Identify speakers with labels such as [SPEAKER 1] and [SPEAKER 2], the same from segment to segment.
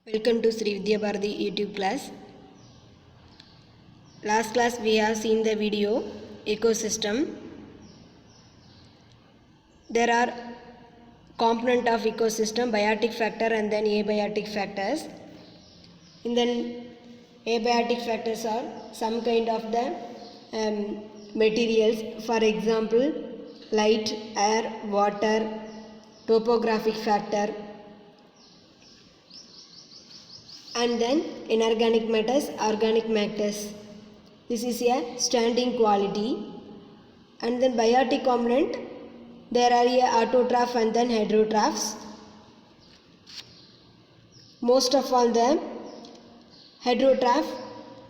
[SPEAKER 1] Welcome to Sri Vidya Bharati YouTube class. Last class we have seen the video ecosystem. There are component of ecosystem, biotic factor and then abiotic factors. And then abiotic factors are some kind of the materials, for example light, air, water, topographic factor, and then inorganic matters, organic matters. This is a standing quality. And then biotic component, there are a autotroph and then heterotrophs. Most of all the heterotroph,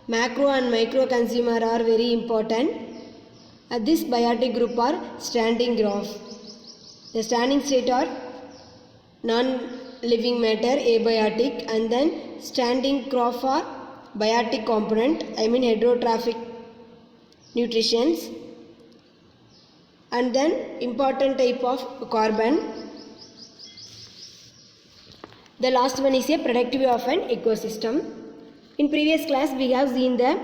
[SPEAKER 1] macro and micro consumer are very important. This biotic group are standing graph. The standing state are non-living matter, abiotic, and then standing graph are biotic component, heterotrophic nutritions. And then important type of carbon. The last one is a productivity of an ecosystem. In previous class we have seen the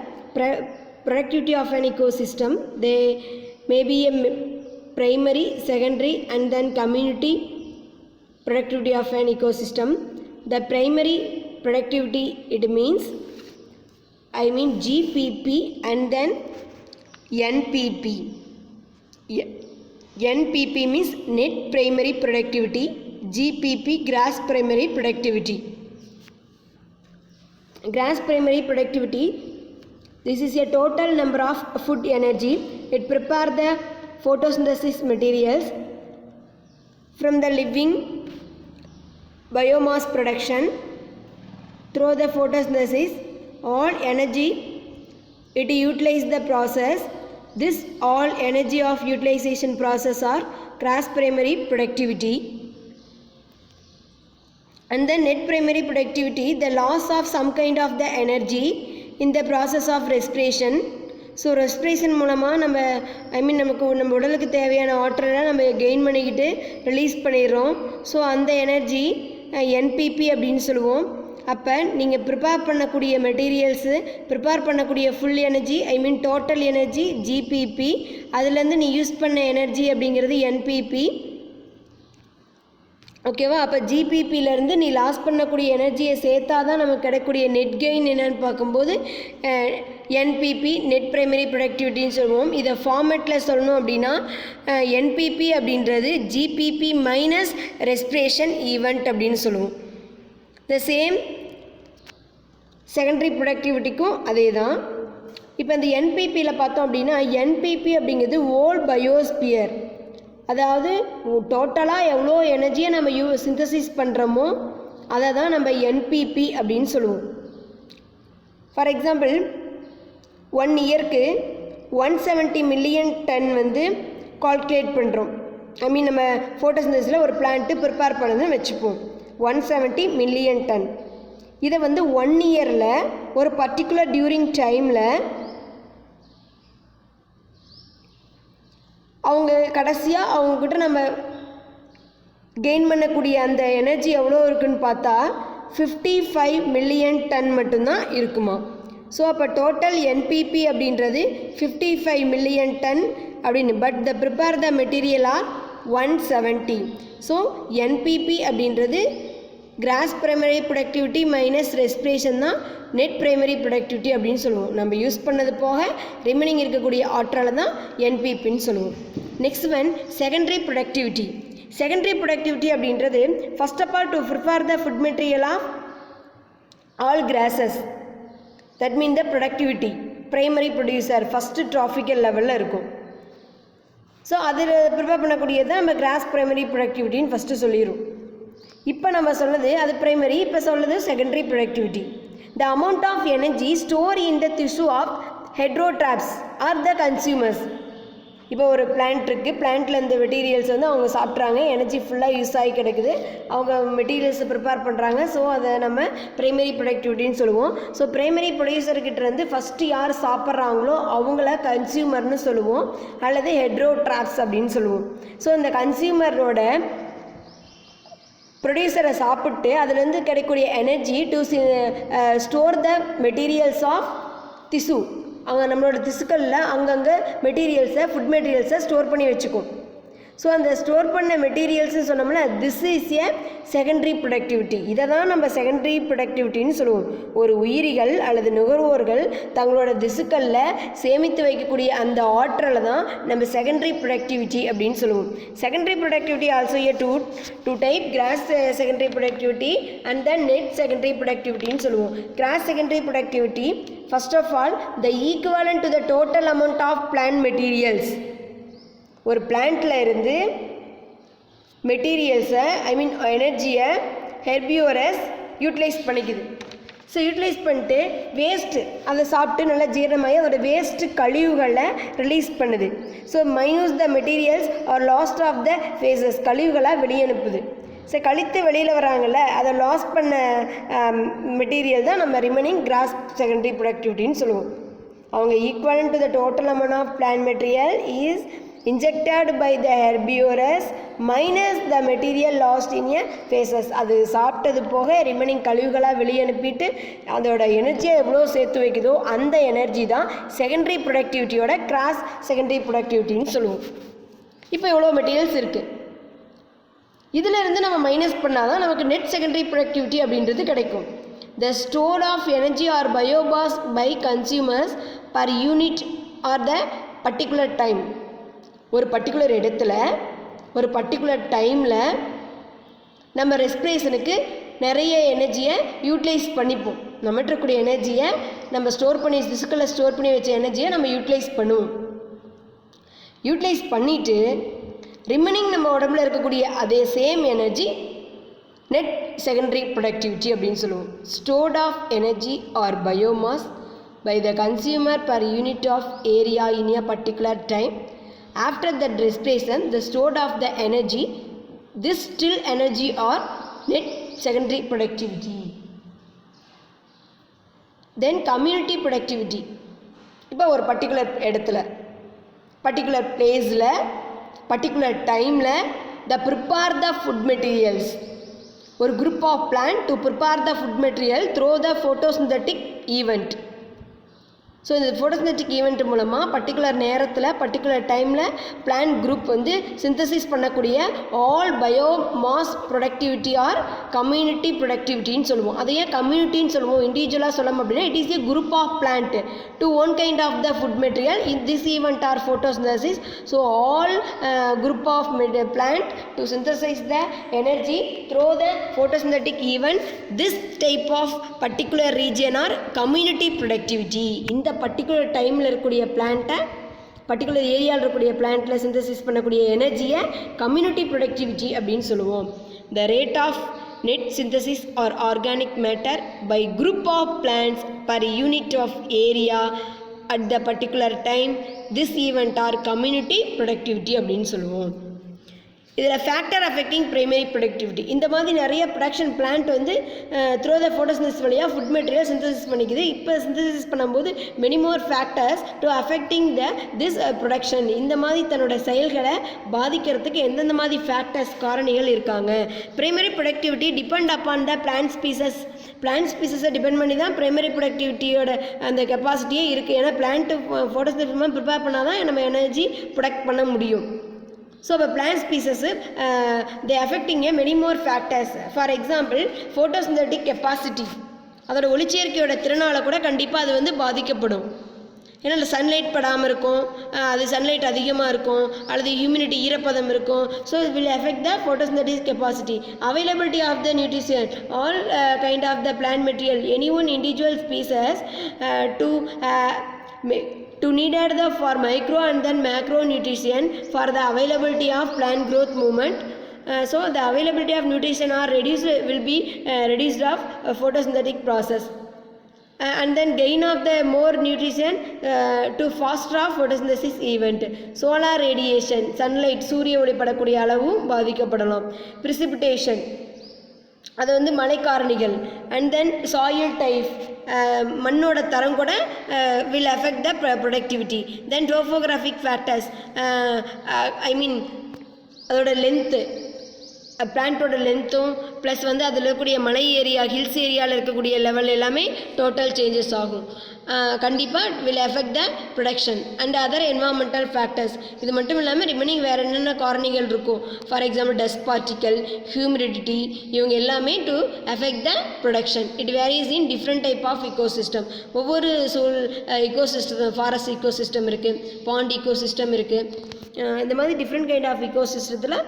[SPEAKER 1] productivity of an ecosystem. They may be a primary, secondary and then community productivity of an ecosystem. The primary productivity, it means GPP and then NPP. NPP means net primary productivity, GPP gross primary productivity. Gross primary productivity, this is a total number of food energy. It prepare the photosynthesis materials from the living biomass production. Through the photosynthesis, all energy it utilize the process. This all energy of utilization process are gross primary productivity. And then net primary productivity, the loss of some kind of the energy in the process of respiration. So respiration மூலமாக நமக்கு நம்ம உடலுக்கு தேவையான ஆற்றலை நம்ம gain பண்ணிக்கிட்டு release பண்ணிடுறோம். So அந்த எனர்ஜி என்பிபி அப்படின்னு சொல்லுவோம். அப்போ நீங்கள் ப்ரிப்பேர் பண்ணக்கூடிய மெட்டீரியல்ஸு, ப்ரிப்பேர் பண்ணக்கூடிய full energy total energy GBP, அதுலேருந்து நீ யூஸ் பண்ண எனர்ஜி அப்படிங்கிறது என்பிபி. ஓகேவா? அப்போ ஜிபிபியிலேருந்து நீ லாஸ் பண்ணக்கூடிய எனர்ஜியை சேர்த்தா தான் நமக்கு கிடைக்கக்கூடிய நெட் கெயின் என்னென்னு பார்க்கும்போது என்பிபி நெட் ப்ரைமரி ப்ரொடக்டிவிட்டின்னு சொல்லுவோம். இதை ஃபார்மேட்டில் சொல்லணும் அப்படின்னா என்பிபி அப்படின்றது ஜிபிபி மைனஸ் ரெஸ்பிரேஷன் ஈவெண்ட் அப்படின்னு சொல்லுவோம். த சேம் செகண்டரி ப்ரொடக்டிவிட்டிக்கும் அதே தான். இப்போ இந்த என்பிபியில் பார்த்தோம் அப்படின்னா என்பிபி அப்படிங்கிறது ஹோல் பயோஸ்பியர், அதாவது டோட்டலாக எவ்வளோ எனர்ஜியை நம்ம சிந்தசிஸ் பண்ணுறோமோ அதை தான் நம்ம என்பிபி அப்படின்னு சொல்லுவோம். ஃபார் எக்ஸாம்பிள் 1 இயருக்கு 170 மில்லியன் டன் கால்குலேட் பண்ணுறோம். நம்ம ஃபோட்டோசிந்தசிஸில் ஒரு பிளான்ட்டு ப்ரிப்பேர் பண்ணதுன்னு வச்சுப்போம். 170 மில்லியன் டன். இதை 1 இயரில் ஒரு பர்டிகுலர் டியூரிங் டைமில் அவங்க கடைசியாக அவங்கக்கிட்ட நம்ம கெயின் பண்ணக்கூடிய அந்த எனர்ஜி எவ்வளோ இருக்குன்னு பார்த்தா 55 மில்லியன் டன் மட்டும்தான் இருக்குமா. ஸோ அப்போ டோட்டல் என்பிபி அப்படின்றது 55 மில்லியன் டன் அப்படின்னு. But the prepare the material are 170. So NPP அப்படின்றது gross primary productivity minus respiration தான் நெட் பிரைமரி ப்ரொடக்டிவிட்டி அப்படின்னு சொல்லுவோம். நம்ம யூஸ் பண்ணது போக ரிமைனிங் இருக்கக்கூடிய ஆற்றலை தான் என்பிபின்னு சொல்லுவோம். Next one secondary productivity. Secondary productivity அப்படின்றது first of all to prepare the food material of all grasses. That mean the productivity primary producer first trophic லெவலில் இருக்கும். ஸோ அதில் ப்ரிப்பேர் பண்ணக்கூடியது தான் நம்ம கிராஸ் பிரைமரி ப்ரொடக்டிவிட்டின்னு ஃபஸ்ட்டு சொல்லிடுவோம். இப்போ நம்ம சொன்னது அது பிரைமரி, இப்போ சொல்லுது secondary productivity. The amount of energy store in the tissue of heterotrophs are the consumers. இப்போ ஒரு பிளான்ட் இருக்குது, பிளான்ட்டில் இந்த மெட்டீரியல்ஸ் அவங்க சாப்பிட்றாங்க, எனர்ஜி ஃபுல்லாக யூஸ் ஆகி கிடக்குது, அவங்க மெட்டீரியல்ஸை ப்ரிப்பேர் பண்ணுறாங்க. ஸோ அதை நம்ம ப்ரைமரி ப்ரொடக்டிவிட்டின்னு சொல்லுவோம். ஸோ ப்ரைமரி ப்ரொடியூசர்கிட்ட ஃபஸ்ட்டு யார் சாப்பிட்றாங்களோ அவங்கள கன்சியூமர்னு சொல்லுவோம், அல்லது ஹெட்ரோட்ராப்ஸ் அப்படின்னு சொல்லுவோம். ஸோ இந்த கன்சியூமரோட ப்ரொடியூசரை சாப்பிட்டு அதுலேருந்து கிடைக்கக்கூடிய energy to store the materials of திசு. அங்கே நம்மளோட திசுக்களில் அங்கங்கே மெட்டீரியல்ஸை ஃபுட் மெட்டீரியல்ஸை ஸ்டோர் பண்ணி வச்சுக்கும். ஸோ அந்த ஸ்டோர் பண்ண மெட்டீரியல்ஸ்னு சொன்னோம்னா this is a secondary productivity. இதை தான் நம்ம செகண்டரி ப்ரொடக்டிவிட்டின்னு சொல்லுவோம். ஒரு உயிரிகள் அல்லது நுகர்வோர்கள் தங்களோட திசுக்களில் சேமித்து வைக்கக்கூடிய அந்த ஆற்றலை தான் நம்ம செகண்டரி ப்ரொடக்டிவிட்டி அப்படின்னு சொல்லுவோம். Secondary productivity also a two type, gross secondary productivity and then net secondary ப்ரொடக்டிவிட்டின்னு சொல்லுவோம். Gross secondary productivity first of all the equivalent to the total amount of plant materials. ஒரு பிளான்ட்டில் இருந்து மெட்டீரியல்ஸை எனர்ஜியை ஹெர்பியோரஸ் யூட்டிலைஸ் பண்ணிக்குது. ஸோ யூட்டிலைஸ் பண்ணிட்டு waste அதை சாப்பிட்டு நல்லா ஜீரணமாகி அதோட வேஸ்ட்டு கழிவுகளை ரிலீஸ் பண்ணுது. So minus the materials are lost of the faeces, கழிவுகளாக வெளியே அனுப்புது. ஸோ கழித்து வெளியில் வராங்கள்ல அதை லாஸ் பண்ண மெட்டீரியல் தான் நம்ம ரிமைனிங் கிராஸ் செகண்டரி ப்ரொடக்டிவிட்டின்னு சொல்லுவோம். அவங்க equivalent to the total amount of plant material is injected by the herbivorous minus the material lost in a phases. அது சாப்பிட்டது போக ரிமைனிங் கழிவுகளாக வெளியே அனுப்பிட்டு அதோட எனர்ஜியை எவ்வளோ சேர்த்து வைக்குதோ அந்த எனர்ஜி தான் செகண்டரி ப்ரொடக்டிவிட்டியோட கிராஸ் செகண்டரி ப்ரொடக்டிவிட்டின்னு சொல்லுவோம். இப்போ எவ்வளோ மெட்டீரியல்ஸ் இருக்குது, இதிலிருந்து நம்ம மைனஸ் பண்ணால் தான் நமக்கு நெட் செகண்டரி ப்ரொடக்டிவிட்டி அப்படின்றது கிடைக்கும். The store of energy or biomass by consumers per unit or the particular time. ஒரு பர்டிகுலர் இடத்துல ஒரு பர்டிகுலர் டைமில் நம்ம ரெஸ்பிரேஷனுக்கு நிறைய எனர்ஜியை யூட்டிலைஸ் பண்ணிப்போம். நம்மகிட்ட இருக்கக்கூடிய எனர்ஜியை நம்ம ஸ்டோர் பண்ணி திசுக்களில் ஸ்டோர் பண்ணி வச்ச எனர்ஜியை நம்ம யூட்டிலைஸ் பண்ணுவோம். யூட்டிலைஸ் பண்ணிவிட்டு ரிமைனிங் நம்ம உடம்புல இருக்கக்கூடிய அதே same energy net secondary productivity அப்படின்னு சொல்லுவோம். Stored of energy or biomass by the consumer per unit of area in a particular time. After that respiration, the stored of the energy, this still energy or net secondary productivity. Then community productivity. இப்போ ஒரு particular இடத்துல particular பிளேஸில் particular டைமில் the prepare the food materials. ஒரு group of plant to prepare the food material through the photosynthetic event. So இந்த photosynthetic event மூலமாக particular நேரத்தில் particular டைமில் பிளான்ட் குரூப் வந்து சிந்தசிஸ் பண்ணக்கூடிய all biomass productivity or community ப்ரொடக்டிவிட்டின்னு சொல்லுவோம். அதை ஏன் கம்யூனிட்டின்னு சொல்லுவோம், இண்டிவிஜுவலாக சொல்லணும் அப்படின்னா it is a group of plant to one kind of the food material in this event or photosynthesis. So all group of plant to synthesize the energy through the photosynthetic event. This type of particular region or community productivity. இந்த particular டைமில் இருக்கக்கூடிய பிளான்ட்டை particular ஏரியாவில் இருக்கக்கூடிய பிளான்ட்டில் synthesis பண்ணக்கூடிய எனர்ஜியை community productivity அப்படின்னு சொல்லுவோம். The rate of net synthesis or organic matter by group of plants per unit of area at the particular time, this event are community productivity அப்படின்னு சொல்லுவோம். இதில் ஃபேக்டர் அஃபெக்டிங் ப்ரைமரி ப்ரொடக்டிவிட்டி. இந்த மாதிரி நிறைய production plant வந்து through the photosynthesis வழியாக food material synthesis பண்ணிக்குது. இப்போ synthesis பண்ணும்போது many more factors to affecting this production. இந்த மாதிரி தன்னோட செயல்களை பாதிக்கிறதுக்கு எந்தெந்த மாதிரி ஃபேக்டர்ஸ் காரணிகள் இருக்காங்க. Primary productivity depend upon the plant ஸ்பீசஸை டிபெண்ட் பண்ணி தான் ப்ரைமரி ப்ரொடக்டிவிட்டியோட அந்த கெப்பாசிட்டியே இருக்குது. ஏன்னா பிளான்ட்டு ஃபோட்டோசிந்தசிஸ் ப்ரிப்பேர் பண்ணால் தான் நம்ம எனர்ஜி ப்ரொடக்ட் பண்ண முடியும். So, the plant species, they affecting many more factors. For example, photosynthetic capacity. அதோட ஒளிச்சேர்க்கையோட திறனால கூட கண்டிப்பாக அது வந்து பாதிக்கப்படும். ஏன்னா அதில் சன்லைட் படாமல் இருக்கும், அது சன்லைட் அதிகமாக இருக்கும், அல்லது ஹியூமிடிட்டி ஈரப்பதம் இருக்கும். So it will affect the photosynthetic capacity. Availability of the nutrition, all kind of the plant material, any one individual species to needed for micro and then macro nutrition for the availability of plant growth movement. So the availability of nutrition are reduced, will be reduced of photosynthetic process. And then gain of the more nutrition to faster of photosynthesis event. Solar radiation, sunlight, சூரிய ஒளி படக்கூடிய அளவும் பாதிக்கப்படலாம். Precipitation, அது வந்து மழை காரணிகள். And then soil type, மண்ணோட தரம் கூட will affect the productivity. Then topographic factors, I mean அதோட லென்த்து, பிளான்ட்டோட லென்த்தும் ப்ளஸ் வந்து அதில் இருக்கக்கூடிய மலை ஏரியா ஹில்ஸ் ஏரியாவில் இருக்கக்கூடிய லெவல் எல்லாமே டோட்டல் சேஞ்சஸ் ஆகும். கண்டிப்பாக will affect the production and other environmental factors. இது மட்டும் இல்லாமல் ரிமைனிங் வேறு என்னென்ன காரணிகள் இருக்கும், for example dust particle, humidity, இவங்க எல்லாமே to affect the production. It varies in different type of ecosystem. ஒவ்வொரு இக்கோசிஸ்டம், ஃபாரஸ்ட் இக்கோசிஸ்டம் இருக்குது, பாண்ட் இக்கோசிஸ்டம் இருக்குது. இந்த மாதிரி டிஃப்ரெண்ட் கைண்ட் ஆஃப் இக்கோசிஸ்டத்தில்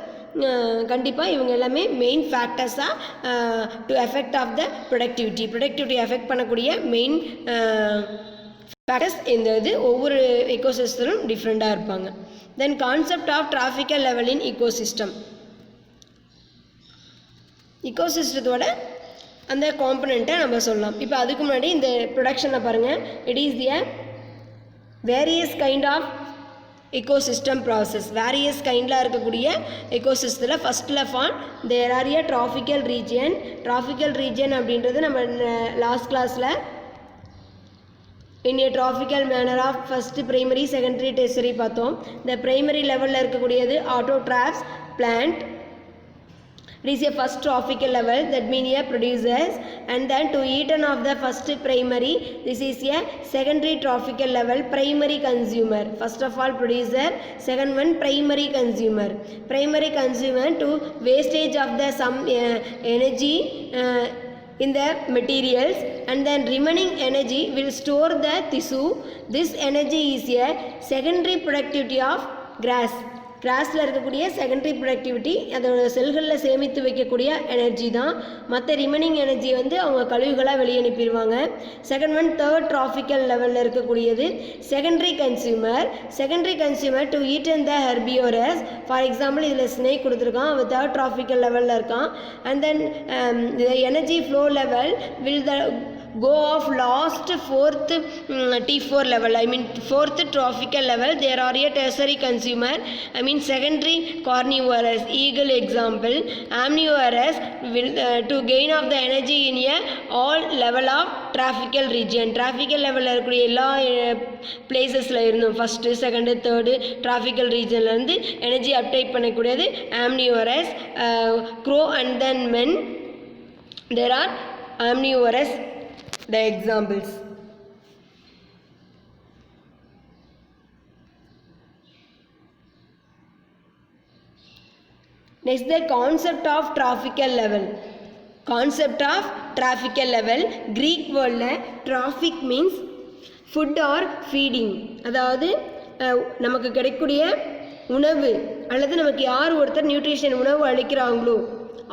[SPEAKER 1] கண்டிப்பாக இவங்க எல்லாமே மெயின் ஃபேக்டர்ஸாக to effect of the productivity effect பண்ணக்கூடிய மெயின் ஃபேக்டர்ஸ் இந்த இது ஒவ்வொரு இக்கோசிஸ்டமும் டிஃப்ரெண்ட்டாக இருப்பாங்க. Then concept of trophic level in ecosystem. இக்கோசிஸ்டத்தோட அந்த காம்பனண்ட்டை நம்ம சொல்லலாம். இப்போ அதுக்கு முன்னாடி இந்த ப்ரொடக்ஷனை பாருங்கள். It is the various kind of ecosystem process. Various கைண்டில் இருக்கக்கூடிய எக்கோசிஸ்டத்தில் ஃபஸ்ட்டில் on there are a trophic region அப்படின்றது நம்ம லாஸ்ட் கிளாஸில் in a trophic manner of first primary secondary tertiary பார்த்தோம். இந்த பிரைமரி லெவலில் இருக்கக்கூடியது autotrophs plant. It is a first trophical level, that means a producers, and then to eaten of the first primary, this is a secondary trophical level, primary consumer. First of all producer, second one primary consumer to wastage of the some energy in the materials, and then remaining energy will store the tissue. This energy is a secondary productivity of கிராஸில் இருக்கக்கூடிய secondary productivity, அதோட செல்களில் சேமித்து வைக்கக்கூடிய energy தான். மற்ற remaining energy வந்து அவங்க கழிவுகளாக வெளியே அனுப்பிடுவாங்க. செகண்ட் ஒன் தேர்ட் ட்ராஃபிக்கல் லெவலில் இருக்கக்கூடியது secondary consumer to eat and the herbivorous. For example இதில் ஸ்னேக் கொடுத்துருக்கான், அவன் தேர்ட் ட்ராஃபிக்கல் லெவலில் இருக்கான். And then energy flow level will the go off last fourth T4 level, I mean fourth trophical level. There are a tertiary consumer, I mean secondary carnivorous, eagle example. Omnivorous will to gain of the energy in a all level of trophical region. Trophical level இருக்கக்கூடிய எல்லா பிளேசஸில் இருந்தும் first second third trophical regionல இருந்து energy uptake பண்ணக்கூடியது omnivorous. Crow and then men, there are omnivorous. The examples. Next, the concept of trophical level. Greek word traffic means food or feeding. அதாவது நமக்கு கிடைக்கக்கூடிய உணவு அல்லது நமக்கு யார் ஒருத்தர் நியூட்ரிஷன் உணவு அளிக்கிறாங்களோ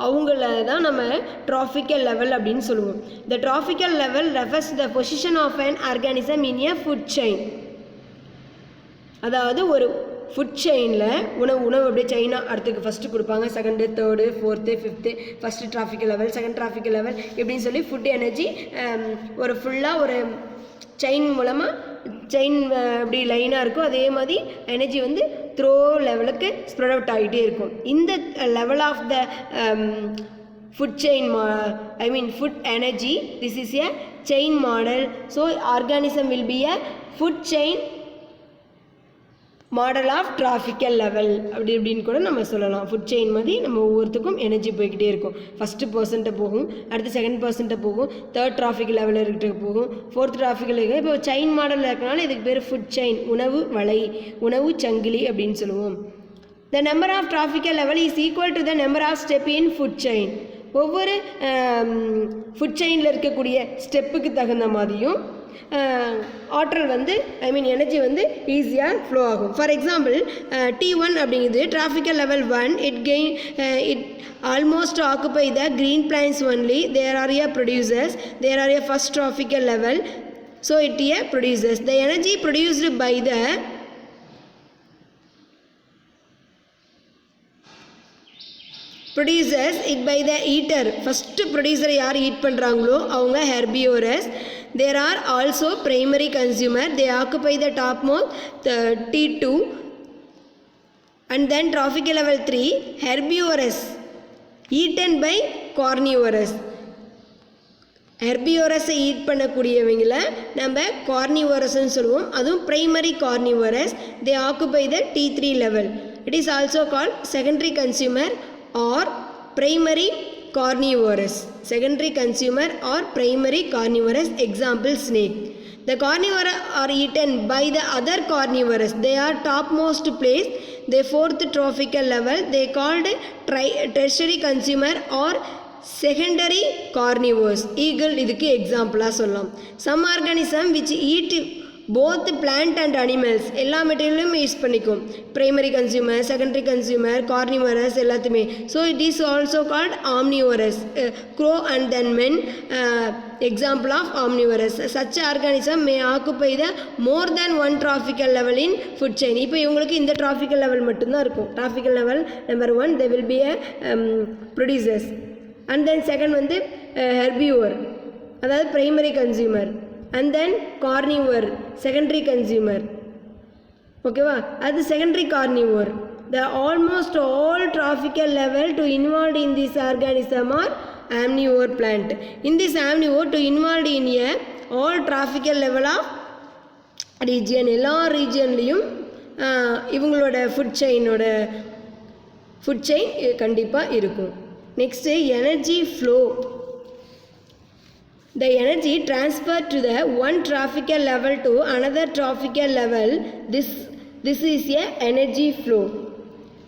[SPEAKER 1] அவங்கள தான் நம்ம ட்ராஃபிக்கல் லெவல் அப்படின்னு சொல்லுவோம். இந்த tropical level refers the position of an organism in a food chain. அதாவது ஒரு ஃபுட் செயினில் உணவு அப்படியே செயினாக அடுத்துக்கு ஃபஸ்ட்டு கொடுப்பாங்க, second third fourth fifth, first trophical level, second trophical level இப்படின்னு சொல்லி ஃபுட் எனர்ஜி ஒரு ஃபுல்லாக ஒரு செயின் மூலமாக செயின் அப்படி லைனாக இருக்கும். அதே மாதிரி எனர்ஜி வந்து த்ரோ லெவலுக்கு ஸ்ப்ரெட் அவுட் ஆகிட்டே இருக்கும். இந்த level of the food chain food energy, this is a chain model. So organism will be a food chain model of trophical level இப்படின்னு கூட நம்ம சொல்லலாம். ஃபுட் செயின் மாதிரி நம்ம ஒவ்வொருத்துக்கும் எனர்ஜி போய்கிட்டே இருக்கும். ஃபஸ்ட்டு பர்சன்ட்டை போகும், அடுத்து செகண்ட் பர்சன்ட்டை போகும், தேர்ட் ட்ராஃபிக் லெவலில் இருக்கிட்ட போகும், ஃபோர்த் ட்ராஃபிக்கில் இருக்குது. இப்போ செயின் மாடலில் இருக்கனால இதுக்கு பேர் ஃபுட் செயின், உணவு வலை, உணவு சங்கிலி அப்படின்னு சொல்லுவோம். The number of trophical level is equal to the number of step in food chain. ஒவ்வொரு ஃபுட் செயினில் இருக்கக்கூடிய ஸ்டெப்புக்கு தகுந்த மாதிரியும் ஆற்றல் வந்து எனர்ஜி வந்து ஈஸியாக ஃப்ளோ ஆகும். ஃபார் எக்ஸாம்பிள் T1 அப்படிங்கிறது tropical level 1, it almost occupy the green plains only. There are a producers, there are a first trophical level, so it a producers. The energy produced by the producers it by the eater. first producer யார் eat பண்ணுறாங்களோ அவங்க herbivores. There are also primary consumer, they occupy the topmost T2, and then trophical level 3 herbivorous eaten by carnivorous. ஹெர்பியோரஸை eat பண்ணக்கூடியவங்கள நம்ம கார்னிவோரஸ்ன்னு சொல்லுவோம். அதுவும் primary carnivorous. They occupy the T3 level. It is also called secondary consumer or primary carnivorous, secondary consumer or primary carnivorous, example snake. The carnivora are eaten by the other carnivorous, they are topmost place, they fourth trophical level, they called tertiary consumer or secondary carnivores. Eagle இதுக்கு எக்ஸாம்பிளாக சொல்லலாம். Some organism which eat both plant and animals எல்லா மெட்டீரியலும் use பண்ணிக்கும். Primary consumer, secondary consumer, carnivorous எல்லாத்தையுமே. So it is also called omnivorous. Crow and then men example of omnivorous. Such organism may occupy the more than one trophic level in food chain. இப்போ இவங்களுக்கு இந்த tropical level மட்டும்தான் இருக்கும். Trophic level number 1 they will be a producers. And then second வந்து herbivore, அதாவது primary consumer. And then carnivore, secondary consumer. ஓகேவா, அது secondary carnivore. The almost all trophical level to involved in this organism are omnivore plant. In this omnivore to involved in a all trophical level of region, எல்லா ரீஜன்லேயும் இவங்களோட food chain கண்டிப்பாக இருக்கும். Next energy flow. The energy transferred to the one trophical level to another trophical level, this is a energy flow.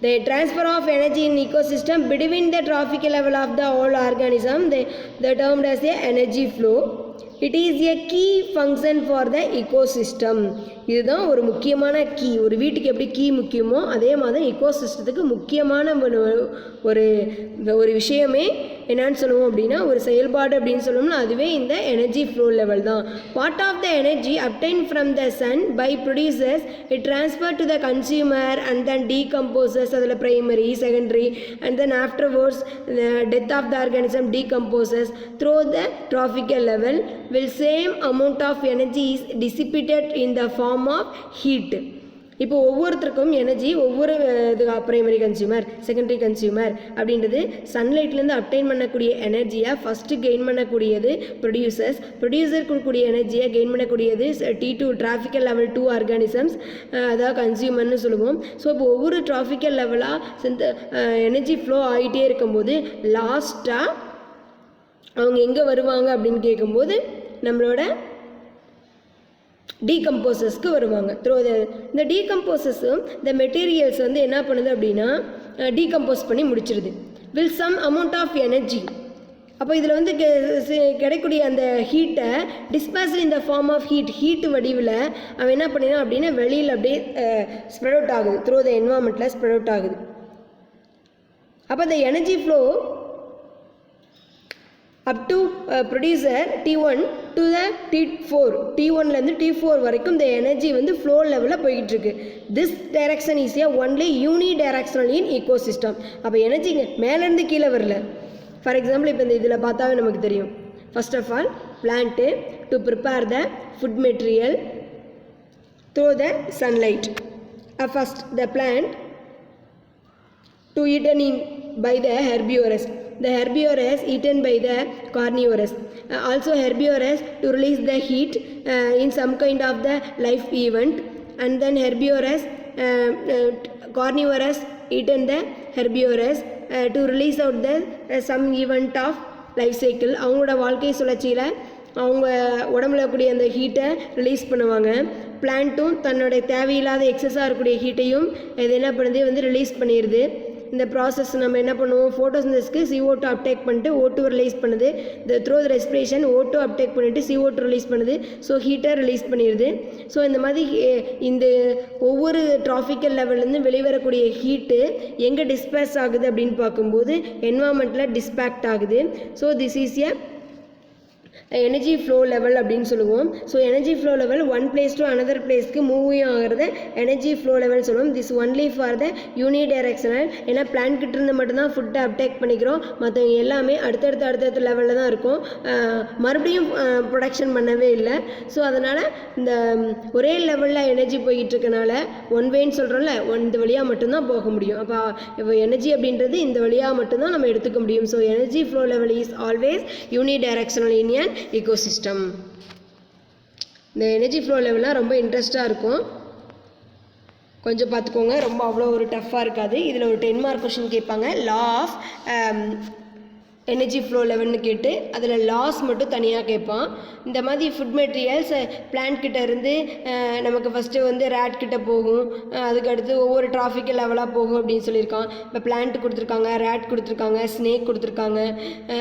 [SPEAKER 1] The transfer of energy in ecosystem between the trophical level of the whole organism, they termed as a energy flow. It is a key function for the ecosystem. இதுதான் ஒரு முக்கியமான key. ஒரு வீட்டுக்கு எப்படி key முக்கியமோ அதே மாதிரி ecosystemத்துக்கு முக்கியமான ஒரு விஷயமே என்னன்னு சொல்லுவோம் அப்படின்னா, ஒரு செயல்பாடு அப்படின்னு சொல்லணும்னா அதுவே இந்த எனர்ஜி ஃப்ளோ லெவல் தான். Part of the energy obtain from the sun by producers it transfer to the consumer and then decomposers. அதில் primary, secondary and then afterwards death of the organism decomposers through the trophic level will same amount of energy is dissipated in the form of heat. இப்போ ஒவ்வொருத்தருக்கும் energy ஒவ்வொரு இது primary consumer, secondary consumer அப்படின்றது சன்லைட்லேருந்து obtained பண்ணக்கூடிய எனர்ஜியை first gain பண்ணக்கூடியது producer கொடுக்கக்கூடிய எனர்ஜியை கெயின் பண்ணக்கூடியது T2 ட்ராஃபிக்கல் லெவல் 2 ஆர்கானிசம்ஸ், அதாவது கன்சியூமர்னு சொல்லுவோம். ஸோ இப்போ ஒவ்வொரு ட்ராஃபிக்கல் லெவலாக எனர்ஜி ஃப்ளோ ஆகிட்டே இருக்கும்போது லாஸ்ட்டாக அவங்க எங்கே வருவாங்க அப்படின்னு கேட்கும்போது நம்மளோட டீகம்போசர்ஸ்க்கு வருவாங்க. இந்த டீகம்போசர்ஸும் இந்த மெட்டீரியல்ஸ் வந்து என்ன பண்ணுது அப்படின்னா டீகம்போஸ் பண்ணி முடிச்சிருது. Will some amount of energy. அப்போ இதில் வந்து கிடைக்கக்கூடிய அந்த ஹீட்டை dispose in the form of heat வடிவில் அவன் என்ன பண்ணினான் அப்படின்னா வெளியில் அப்படியே ஸ்ப்ரெட் அவுட் ஆகுது. த்ரூ த என்வாமெண்ட்டில் ஸ்ப்ரெட் அவுட் ஆகுது. அப்போ இந்த energy flow up to producer T1 to the T4, T1லேருந்து T4 வரைக்கும் இந்த எனர்ஜி வந்து ஃப்ளோ லெவலில் போய்கிட்டுருக்கு. This direction is a only unidirectional in ecosystem. அப்போ எனர்ஜிங்க மேலேருந்து கீழே வரல. ஃபார் எக்ஸாம்பிள் இப்போ இந்த இதில் பார்த்தாவே நமக்கு தெரியும். First of all plant to prepare the food material through the sunlight. First the plant to eaten in by the herbivorous. The herbivorous eaten by the carnivorous. Also herbivorous to release the heat in some kind of the life event, and then herbivorous carnivorous eaten the herbivorous to release out the some event of life cycle. அவங்களோட வாழ்க்கை சுழற்சியில் அவங்க உடம்புல இருக்கக்கூடிய அந்த ஹீட்டை release பண்ணுவாங்க. பிளான்ட்டும் தன்னுடைய தேவையில்லாத எக்ஸஸாக இருக்கக்கூடிய ஹீட்டையும் இது என்ன பண்ணுது வந்து ரிலீஸ் பண்ணிடுது. இந்த ப்ராசஸ் நம்ம என்ன பண்ணுவோம், ஃபோட்டோசிந்தசிஸ்க்கு CO2 அப்டேக் பண்ணிட்டு O2 ரிலீஸ் பண்ணுது. Through the respiration O2 uptake பண்ணிவிட்டு CO2 ரிலீஸ் பண்ணுது. ஸோ ஹீட்டை ரிலீஸ் பண்ணிடுது. ஸோ இந்த மாதிரி இந்த ஒவ்வொரு ட்ராஃபிக்கல் லெவல்லேருந்து வெளிவரக்கூடிய ஹீட்டு எங்கே டிஸ்பேஸ் ஆகுது அப்படின்னு பார்க்கும்போது என்வாமெண்ட்டில் டிஸ்பேக்ட் ஆகுது. So this is a energy flow level அப்படின்னு சொல்லுவோம். So energy flow level one place to another பிளேஸ்க்கு மூவிங் ஆகிறத எனர்ஜி ஃப்ளோ லெவல் சொல்லுவோம். This only for the unidirectional. ஏன்னா பிளான் கிட்ட இருந்து மட்டும்தான் ஃபுட்டை அப்டேக் பண்ணிக்கிறோம். மற்றவங்க எல்லாமே அடுத்தடுத்த லெவலில் தான் இருக்கும். மறுபடியும் ப்ரொடக்ஷன் பண்ணவே இல்லை. ஸோ அதனால் இந்த ஒரே லெவலில் எனர்ஜி போய்கிட்டு இருக்கனால ஒன் வேன்னு சொல்கிறோம்ல, இந்த வழியாக மட்டும்தான் போக முடியும். அப்போ இப்போ எனர்ஜி அப்படின்றது இந்த வழியாக மட்டும்தான் நம்ம எடுத்துக்க முடியும். So energy flow level is always unidirectional in an ecosystem. இந்த எனர்ஜி ஃப்ளோ லெவல்லாம் ரொம்ப இன்ட்ரெஸ்டாக இருக்கும். கொஞ்சம் பார்த்துக்கோங்க, ரொம்ப அவ்வளோ ஒரு டஃப்பாக இருக்காது. இதில் ஒரு 10 மார்க் கொஷின் கேட்பாங்க. லா ஆஃப் எனர்ஜி ஃப்ளோ லெவல்னு கேட்டு அதில் லாஸ் மட்டும் தனியாக கேட்பான். இந்த மாதிரி ஃபுட் மெட்டீரியல்ஸ் பிளான்ட் கிட்ட இருந்து நமக்கு ஃபஸ்ட்டு வந்து ரேட் கிட்ட போகும், அதுக்கடுத்து ஒவ்வொரு டிராஃபிக்கல் லெவலாக போகும் அப்படின்னு சொல்லியிருக்கான். இப்போ பிளான்ட் கொடுத்துருக்காங்க, ரேட் கொடுத்துருக்காங்க, ஸ்னேக் கொடுத்துருக்காங்க,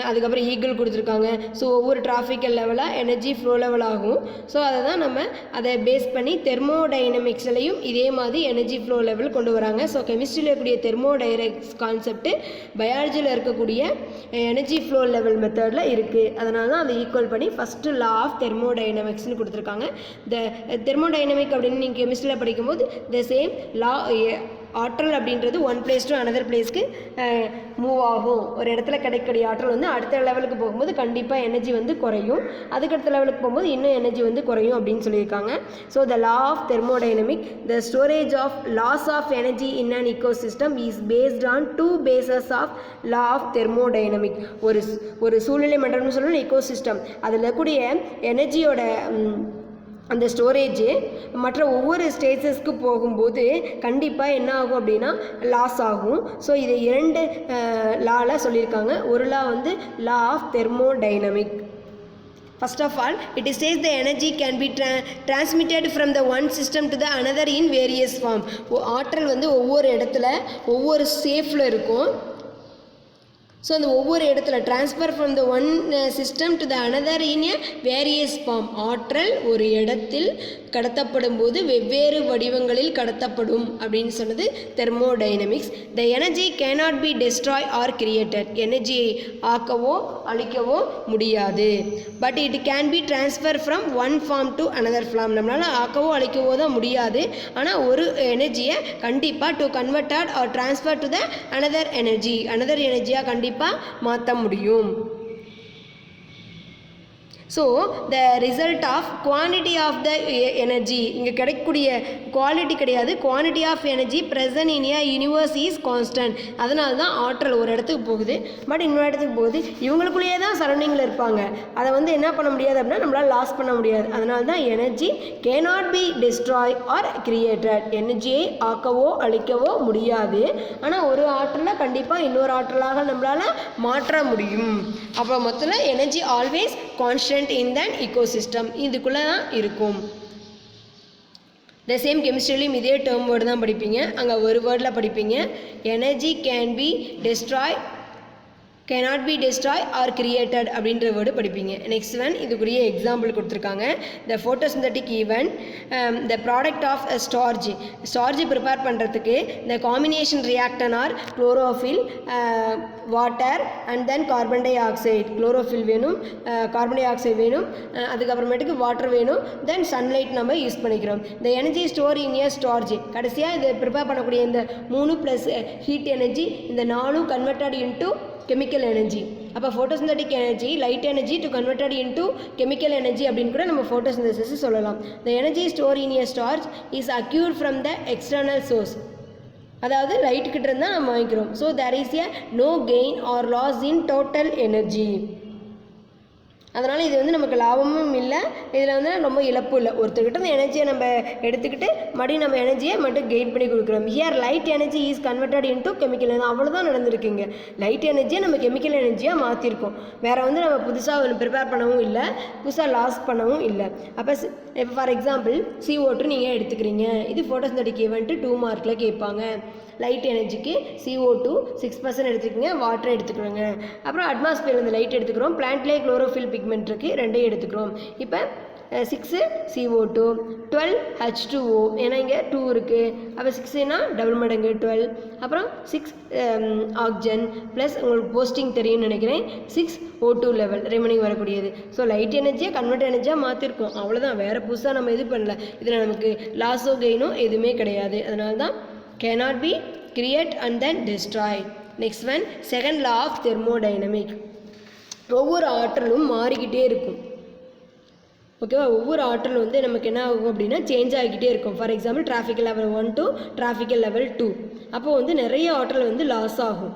[SPEAKER 1] அதுக்கப்புறம் ஈகிள் கொடுத்துருக்காங்க. ஸோ ஒவ்வொரு டிராஃபிக்கல் லெவலாக எனர்ஜி ஃப்ளோ லெவல் ஆகும். ஸோ அதை தான் நம்ம அதை பேஸ் பண்ணி தெர்மோடைனமிக்ஸ்லையும் இதே மாதிரி எனர்ஜி ஃப்ளோ லெவல் கொண்டு வராங்க. ஸோ கெமிஸ்ட்ரியில் இருக்கக்கூடிய தெர்மோடைனமிக்ஸ் கான்செப்ட் பயாலஜியில் இருக்கக்கூடிய எனர்ஜி ஃப்ளோ லெவல் மெத்தடில் இருக்குது. அதனால தான் அதை ஈக்குவல் பண்ணி ஃபஸ்ட்டு லா ஆஃப் தெர்மோடைனமிக்ஸ்னு கொடுத்துருக்காங்க. த தெர்மோடைனமிக் அப்படின்னு நீங்கள் கெமிஸ்ட்ரியில் படிக்கும்போது த சேம் லா ஆற்றல் அப்படின்றது ஒன் பிளேஸ் டு அனதர் பிளேஸ்க்கு மூவ் ஆகும். ஒரு இடத்துல கிடைக்கக்கூடிய ஆற்றல் வந்து அடுத்த லெவலுக்கு போகும்போது கண்டிப்பாக எனர்ஜி வந்து குறையும், அதுக்கடுத்த லெவலுக்கு போகும்போது இன்னும் எனர்ஜி வந்து குறையும் அப்படின்னு சொல்லியிருக்காங்க. So the law of thermodynamic, the storage of loss of energy in an ecosystem is based on 2 bases of law of thermodynamic. ஒரு சூழ்நிலை மண்டலம்னு சொல்லணும் ஈகோசிஸ்டம், அதில் இருக்கக்கூடிய எனர்ஜியோட அந்த ஸ்டோரேஜு மற்ற ஒவ்வொரு ஸ்டேஜஸ்க்கு போகும்போது கண்டிப்பாக என்ன ஆகும் அப்படின்னா லாஸ் ஆகும். ஸோ இதை 2 லாவில் சொல்லியிருக்காங்க. ஒரு லா வந்து law of thermodynamic. First of all, it says the energy can be transmitted from the one system to the another in various form. ஆற்றல் வந்து ஒவ்வொரு இடத்துல ஒவ்வொரு சேஃபில் இருக்கும். ஸோ அந்த ஒவ்வொரு இடத்துல transfer from the one system to the another in a various form. ஆற்றல் ஒரு இடத்தில் கடத்தப்படும் போது வெவ்வேறு வடிவங்களில் கடத்தப்படும் அப்படின்னு சொன்னது thermodynamics. The energy cannot be destroy or created. எனர்ஜியை ஆக்கவோ அழிக்கவோ முடியாது. But it can be transfer from one form to another form. நம்மளால் ஆக்கவோ அழிக்கவோ தான் முடியாது, ஆனால் ஒரு எனர்ஜியை கண்டிப்பாக to converted or transfer to the another எனர்ஜியாக கண்டிப்பாக மாற்ற முடியும். So the result of quantity of the energy, இங்கே கிடைக்கக்கூடிய குவாலிட்டி கிடையாது, quantity of energy present in a universe is constant. அதனால தான் ஆற்றல் ஒரு இடத்துக்கு போகுது, பட் இன்னொரு இடத்துக்கு போகுது. இவங்களுக்குள்ளேயே தான் சரௌண்டிங்கில் இருப்பாங்க, அதை வந்து என்ன பண்ண முடியாது அப்படின்னா நம்மளால் லாஸ் பண்ண முடியாது. அதனால தான் energy cannot be destroy or created. எனர்ஜியை ஆக்கவோ அழிக்கவோ முடியாது, ஆனால் ஒரு ஆற்றலை கண்டிப்பாக இன்னொரு ஆற்றலாக நம்மளால் மாற்ற முடியும். அப்போ மொத்தத்தில் energy always constant in that ecosystem. இதுக்குள்ளே தான் இருக்கும். த சேம் கெமிஸ்ட்ரிலையும் இதே டேர்ம் வேர்டு தான் படிப்பீங்க. அங்கே ஒரு வேர்டில் படிப்பீங்க energy cannot be destroyed or created அப்படின்ற வேர்டு படிப்பீங்க. நெக்ஸ்ட் ஒன் இதுக்குரிய எக்ஸாம்பிள் கொடுத்துருக்காங்க. The photosynthetic event, the product of starch prepare பண்ணுறதுக்கு the combination reactant are chlorophyll, water and then carbon dioxide. Chlorophyll வேணும், கார்பன் டை ஆக்சைடு வேணும், அதுக்கப்புறமேட்டுக்கு water வேணும், then sunlight நம்ம யூஸ் பண்ணிக்கிறோம். The energy store in a starch. கடைசியாக இதை prepare பண்ணக்கூடிய இந்த 3 ப்ளஸ் ஹீட் எனர்ஜி, இந்த 4 கன்வெர்டட் இன்டு கெமிக்கல் எனர்ஜி. அப்போ photosynthetic energy light energy to converted into chemical energy அப்படின்னு கூட நம்ம ஃபோட்டோசிந்தசிஸ் சொல்லலாம். The energy store in a storage is acquired from the external source. அதாவது லைட் கிட்ட இருந்தால் நம்ம வாங்கிக்கிறோம். So there is a no gain or loss in total energy. அதனால் இது வந்து நமக்கு லாபமும் இல்லை, இதில் வந்து ரொம்ப இழப்பும் இல்லை. ஒருத்தர்கிட்ட இந்த எனர்ஜியை நம்ம எடுத்துக்கிட்டு மறுபடியும் நம்ம எனர்ஜியை மட்டும் கெயின் பண்ணி கொடுக்குறோம். Here light energy is converted into chemical energy. அவ்வளோதான் நடந்திருக்குங்க. லைட் எனர்ஜியை நம்ம கெமிக்கல் எனர்ஜியாக மாற்றிருக்கோம். வேறு வந்து நம்ம புதுசாக ஒன்று ப்ரிப்பேர் பண்ணவும் இல்லை, புதுசாக லாஸ் பண்ணவும் இல்லை. அப்போ இப்போ ஃபார் எக்ஸாம்பிள் CO2 நீங்கள் எடுத்துக்கிறீங்க. இது ஃபோட்டோசிந்தட்டிக் ஈவெண்ட்டு 2 மார்க்கில் கேட்பாங்க. லைட் எனர்ஜிக்கு CO2 6% எடுத்துக்கோங்க, வாட்டர் எடுத்துக்கிறோங்க. அப்புறம் அட்மாஸ்பியர் இந்த லைட் எடுத்துக்கிறோம், பிளான்ட்லேயே குளோரோஃபில் பிக்மெண்ட் இருக்குது, 2 எடுத்துக்கிறோம். இப்போ 6 CO2, 12 H2O, ஏன்னா இங்கே 2 இருக்குது. அப்போ 6னா டபுள் மடங்கு 12. அப்புறம் 6 ஆக்சிஜன் ப்ளஸ் உங்களுக்கு போஸ்டிங் தெரியும்னு நினைக்கிறேன் 6 O2 லெவல் ரிமைனிங் வரக்கூடியது. ஸோ லைட் எனர்ஜியை கன்வெர்ட் எனர்ஜியாக மாற்றிருக்கோம், அவ்வளோதான். வேறு புதுசாக நம்ம இது பண்ணல. இதில் நமக்கு லாஸோ கெயினோ எதுவுமே கிடையாது. அதனால தான் cannot be create and then destroy. Next one, second law of thermodynamic. ஒவ்வொரு ஆற்றலும் மாறிக்கிட்டே இருக்கும். ஓகேவா? ஒவ்வொரு ஆற்றல் வந்து நமக்கு என்ன ஆகும் அப்படின்னா சேஞ்ச் ஆகிக்கிட்டே இருக்கும். For example tropical level 1 to tropical level 2. அப்போது வந்து நிறைய ஆற்றல் வந்து லாஸ் ஆகும்.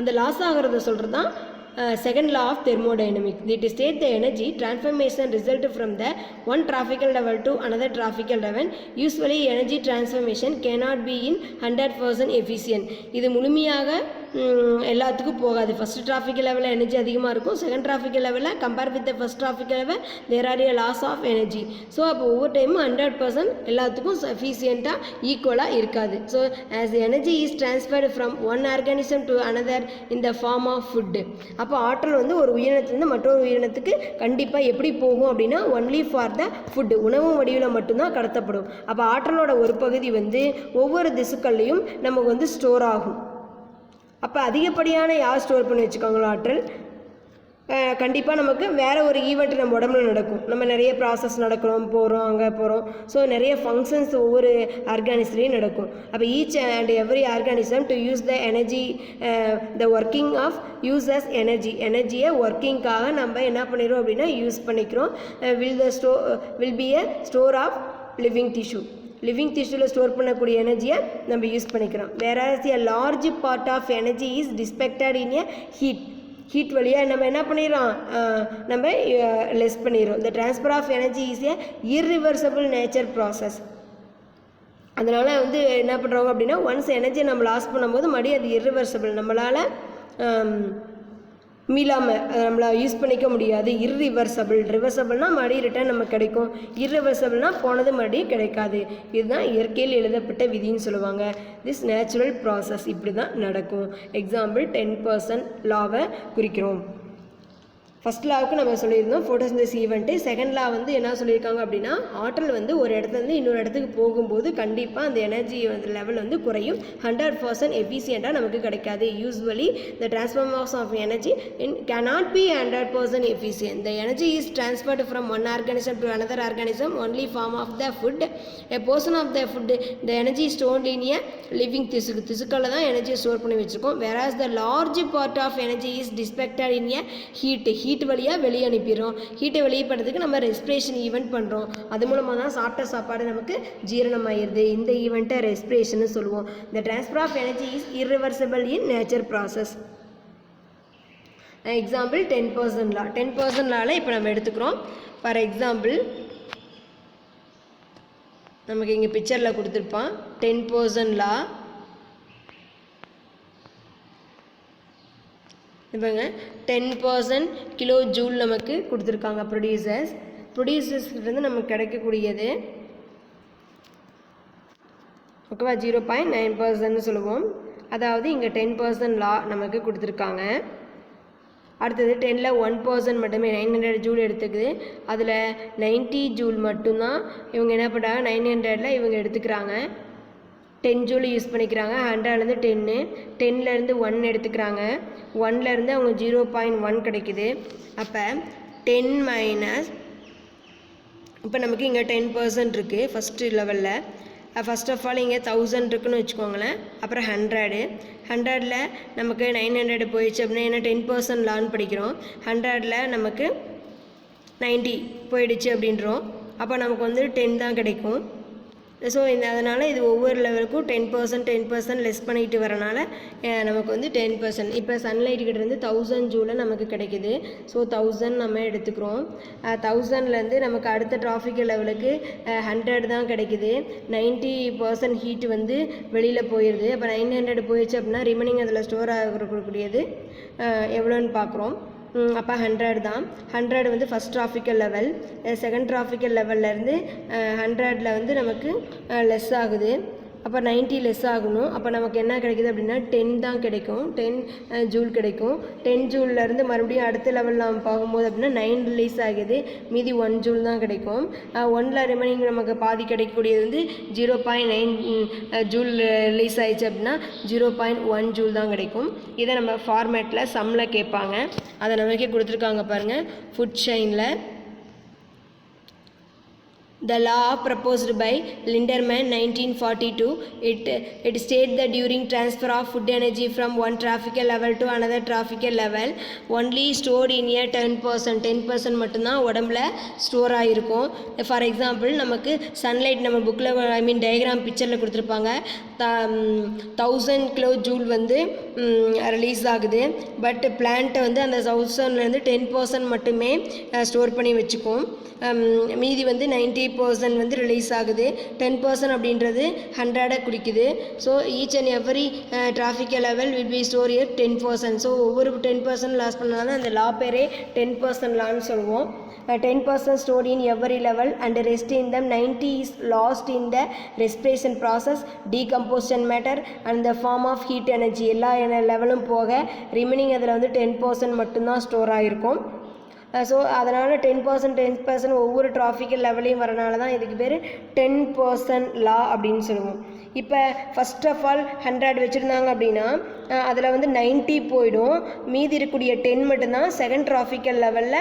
[SPEAKER 1] அந்த லாஸ் ஆகிறத சொல்கிறது தான் second law of thermodynamics. It states the energy transformation result from the one traffical level to another traffical level. Usually energy transformation cannot be in 100% efficient. இது முழுமையாக எல்லாத்துக்கும் போகாது. ஃபஸ்ட் டிராஃபிக் லெவலில் எனர்ஜி அதிகமாக இருக்கும், செகண்ட் டிராஃபிக் லெவலில் compare with the first trophic level there are a loss of energy. So அப்போ ஒவ்வொரு டைமும் 100% எல்லாத்துக்கும் சஃபிஷியண்ட்டாக ஈக்குவலாக இருக்காது. So as energy is transferred from one organism to another in the form of food. அப்போ ஆற்றல் வந்து ஒரு உயிரினத்துலேருந்து மற்றொரு உயிரினத்துக்கு கண்டிப்பாக எப்படி போகும் அப்படின்னா ஒன்லி ஃபார் த ஃபுட்டு, உணவு வடிவில் மட்டும்தான் கடத்தப்படும். அப்போ ஆற்றலோட ஒரு பகுதி வந்து ஒவ்வொரு திசுக்கள்லையும் நமக்கு வந்து ஸ்டோர் ஆகும். அப்போ அதிகப்படியான யார் ஸ்டோர் பண்ணி வச்சுக்கோங்களோ ஆற்றல், கண்டிப்பாக நமக்கு வேறு ஒரு ஈவெண்ட் நம்ம உடம்புல நடக்கும். நம்ம நிறைய ப்ராசஸ் நடக்கிறோம், போகிறோம், அங்கே போகிறோம். ஸோ நிறைய ஃபங்க்ஷன்ஸ் ஒவ்வொரு ஆர்கானிசம்லேயும் நடக்கும். அப்போ each and every organism to use the energy, the working of uses எனர்ஜியை ஒர்க்கிங்காக நம்ம என்ன பண்ணிடுறோம் அப்படின்னா யூஸ் பண்ணிக்கிறோம். Will be a store of living tissue. Living டிஷ்யூவில் ஸ்டோர் பண்ணக்கூடிய எனர்ஜியை நம்ம யூஸ் பண்ணிக்கிறோம். Whereas a large part of energy is dissipated in a heat வழியாக நம்ம என்ன பண்ணிடுறோம், நம்ம லெஸ் பண்ணிடுறோம். The transfer of energy is a irreversible nature process. அதனால் வந்து என்ன பண்ணுறோம் அப்படின்னா ஒன்ஸ் எனர்ஜியை நம்ம லாஸ் பண்ணும்போது மறுபடியும் அது இர்ரிவர்சபிள், நம்மளால் மீளாமல் நம்மளால் யூஸ் பண்ணிக்க முடியாது. ரிவர்சபிள்னால் மறுபடியும் ரிட்டர்ன் நமக்கு கிடைக்கும், இர்ரிவர்சபிள்னால் போனது மறுபடியும் கிடைக்காது. இதுதான் இயற்கையில் எழுதப்பட்ட விதின்னு சொல்லுவாங்க. திஸ் நேச்சுரல் ப்ராசஸ் இப்படி தான் நடக்கும். எக்ஸாம்பிள் 10% லாவை குறிக்கிறோம். ஃபஸ்ட் லாவுக்கு நம்ம சொல்லியிருந்தோம் ஃபோட்டோசிந்தசிஸ் ஈவெண்ட்டு. செகண்ட் லா வந்து என்ன சொல்லியிருக்காங்க அப்படின்னா ஆற்றல் வந்து ஒரு இடத்துலேருந்து இன்னொரு இடத்துக்கு போகும்போது கண்டிப்பாக அந்த எனர்ஜி வந்து லெவல் வந்து குறையும், 100% எஃபிஷியண்ட்டாக நமக்கு கிடைக்காது. Usually the transformation of energy cannot be 100% efficient. The energy is transferred from one organism to another organism only form of the food. A portion of the food, the energy stored in a living tissue. திசுக்களில் தான் எனர்ஜியை store பண்ணி வச்சுருக்கோம். whereas the large part of energy is dissipated in a heat வழியாக வெளியே அனுப்பிடுறோம். ஹீட்டை வெளியப்படுறதுக்கு நம்ம respiration event பண்ணுறோம். அது மூலமாக தான் சாப்பிட்ட சாப்பாடு நமக்கு ஜீரணமாயிருது. இந்த ஈவெண்ட்டை ரெஸ்பிரேஷன் சொல்லுவோம். The transfer of energy is irreversible in nature process. Example 10% லா. 10% லாவில் இப்போ நம்ம எடுத்துக்கிறோம். ஃபார் எக்ஸாம்பிள் நமக்கு இங்கே பிக்சரில் கொடுத்துருப்பான் 10% லா. இப்போங்க 10% கிலோ ஜூல் நமக்கு கொடுத்துருக்காங்க ப்ரொடியூசர்ஸ்லேருந்து நமக்கு கிடைக்கக்கூடியது. ஓகேவா, 0.9% சொல்லுவோம். அதாவது இங்கே 10% லா நமக்கு கொடுத்துருக்காங்க. அடுத்தது 10ல் 1% மட்டுமே 900 ஜூல் எடுத்துக்குது. அதில் 90 ஜூல் மட்டும்தான் இவங்க என்ன பண்ணுறாங்க, 900ல் இவங்க எடுத்துக்கிறாங்க. 10 ஜூல் யூஸ் பண்ணிக்கிறாங்க. 100லேருந்து 10, 10லேருந்து 1 எடுத்துக்கிறாங்க. 1லேருந்து அவங்க 0.1 கிடைக்குது. அப்போ 10 மைனஸ், இப்போ நமக்கு இங்கே 10% இருக்குது ஃபஸ்ட்டு லெவலில். ஃபஸ்ட் ஆஃப் ஆல் இங்கே 1000 இருக்குன்னு வச்சுக்கோங்களேன். அப்புறம் 100ல் நமக்கு 900 போயிடுச்சு அப்படின்னா என்ன 10% லான்னு படிக்கிறோம். 100ல் நமக்கு 90 போயிடுச்சு அப்படின்றோம். அப்போ நமக்கு வந்து 10 தான் கிடைக்கும். ஸோ அதனால் இது ஒவ்வொரு லெவலுக்கும் 10% லெஸ் பண்ணிட்டு வரனால நமக்கு வந்து 10%. இப்போ சன்லைட்டுக்கிட்டேருந்து 1000 ஜூலை நமக்கு கிடைக்கிது. ஸோ 1000 நம்ம எடுத்துக்கிறோம். 1000லேருந்து நமக்கு அடுத்த டிராஃபிக் லெவலுக்கு 100 தான் கிடைக்கிது. 90% ஹீட் வந்து வெளியில் போயிடுது. அப்போ 900 போயிடுச்சு அப்படின்னா ரிமைனிங் அதில் ஸ்டோர் ஆகக்கூடியது எவ்வளோன்னு பார்க்குறோம். அப்போ 100 தான். 100 வந்து first trophic level. Second trophic லெவல்லேருந்து 100ல் வந்து நமக்கு லெஸ் ஆகுது. அப்போ 90 லெஸ் ஆகணும். அப்போ நமக்கு என்ன கிடைக்குது அப்படின்னா 10 தான் கிடைக்கும். 10 ஜூல் கிடைக்கும். 10 ஜூல்லேருந்து மறுபடியும் அடுத்த லெவல் நம்ம பார்க்கும்போது அப்படின்னா 9 ரிலீஸ் ஆகுது. மீதி 1 ஜூல் தான் கிடைக்கும். 1ல் ரிமைனிங் நமக்கு பாதி கிடைக்கக்கூடியது வந்து 0.9 ஜூல் ரிலீஸ் ஆயிடுச்சு அப்படின்னா 0.1 ஜூல் தான் கிடைக்கும். இதை நம்ம ஃபார்மேட்டில் சம்மில் கேட்பாங்க. அதை நமக்கே கொடுத்துருக்காங்க பாருங்கள். ஃபுட் செயினில் The law proposed by Linderman 1942, it states that during transfer of food energy from one traffical level to another traffical level, only stored in a 10% மட்டும்தான் உடம்புல ஸ்டோர் ஆகிருக்கும். ஃபார் எக்ஸாம்பிள் நமக்கு சன்லைட் நம்ம புக்கில் டயக்ராம் பிக்சரில் கொடுத்துருப்பாங்க. 1000 kilo joule வந்து release ஆகுது. பட் பிளான்ட்டை வந்து அந்த 1000லேருந்து 10% மட்டுமே ஸ்டோர் பண்ணி வச்சுக்கும். மீதி வந்து 90% வந்து ரிலீஸ் ஆகுது. 10% அப்படின்றது 100 குறிக்குது. So each and every tropical level will be store year 10%. So ஒவ்வொரு 10% லாஸ் பண்ணாலும் அந்த லா பேரே 10% லான்னு சொல்லுவோம். 10% stored in every level and rest in them. 90 is lost in the respiration process, decomposition matter and the form of heat energy. எல்லா லெவலும் போக remaining அதில் வந்து 10% மட்டும்தான் ஸ்டோர் ஆகிருக்கும். ஸோ அதனால் 10% ஒவ்வொரு டிராஃபிக்கல் லெவலையும் வரனால தான் இதுக்கு பேர் 10% லா அப்படின்னு சொல்லுவோம். இப்போ ஃபஸ்ட் ஆஃப் ஆல் 100 வச்சுருந்தாங்க அப்படின்னா அதில் வந்து 90 போயிடும். மீதி இருக்கக்கூடிய 10 மட்டும்தான் செகண்ட் டிராஃபிக்கல் லெவலில்